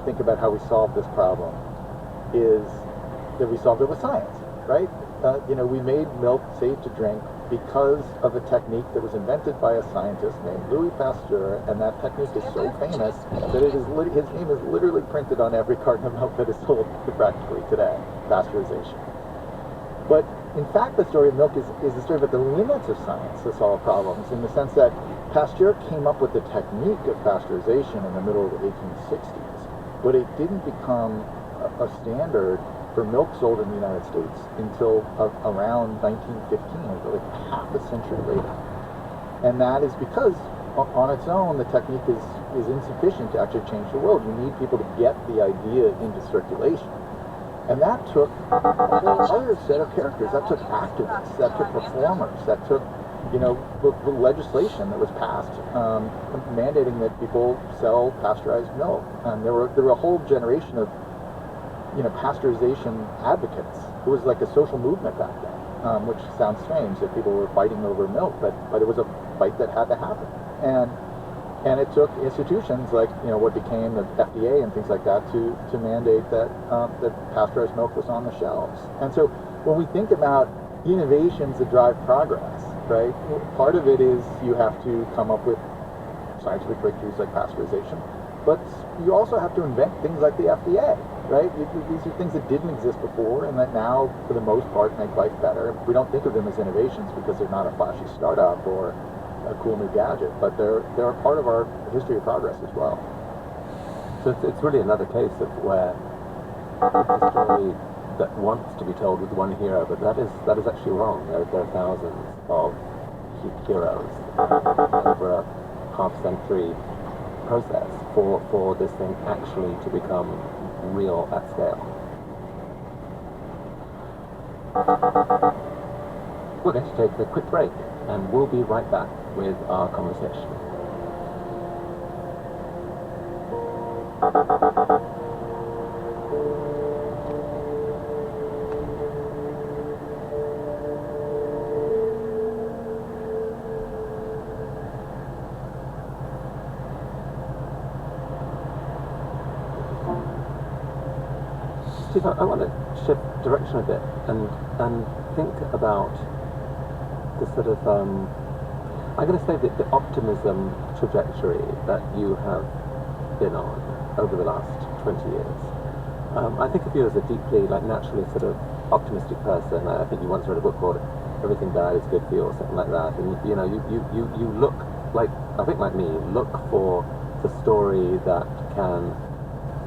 think about how we solve this problem is that we solved it with science, right? We made milk safe to drink because of a technique that was invented by a scientist named Louis Pasteur, and that technique is so famous that his name is literally printed on every carton of milk that is sold practically today, pasteurization. But in fact, the story of milk is a story about the limits of science to solve problems, in the sense that Pasteur came up with the technique of pasteurization in the middle of the 1860s, but it didn't become a standard for milk sold in the United States until around 1915, like half a century later. And that is because on its own, the technique is insufficient to actually change the world. You need people to get the idea into circulation. And that took a whole other set of characters. That took activists, that took performers, that took, the legislation that was passed mandating that people sell pasteurized milk. And there were a whole generation of pasteurization advocates. It was like a social movement back then, which sounds strange that people were fighting over milk, but it was a fight that had to happen. And it took institutions like what became the FDA and things like that to mandate that pasteurized milk was on the shelves. And so when we think about innovations that drive progress, right, part of it is you have to come up with scientific breakthroughs like pasteurization, but you also have to invent things like the FDA, right? These are things that didn't exist before and that now, for the most part, make life better. We don't think of them as innovations because they're not a flashy startup or a cool new gadget, but they're a part of our history of progress as well. So it's really another case of where it's a story that wants to be told with one hero, but that is actually wrong. There are thousands of heroes over a half-century process for this thing actually to become real at scale. We're going to take a quick break, and we'll be right back with our conversation. Steve, I want to shift direction a bit and think about the sort of, I'm going to say that the optimism trajectory that you have been on over the last 20 years. I think of you as a deeply, naturally sort of optimistic person. I think you once read a book called Everything Bad is Good for You or something like that. And you look like, I think like me, look for the story that can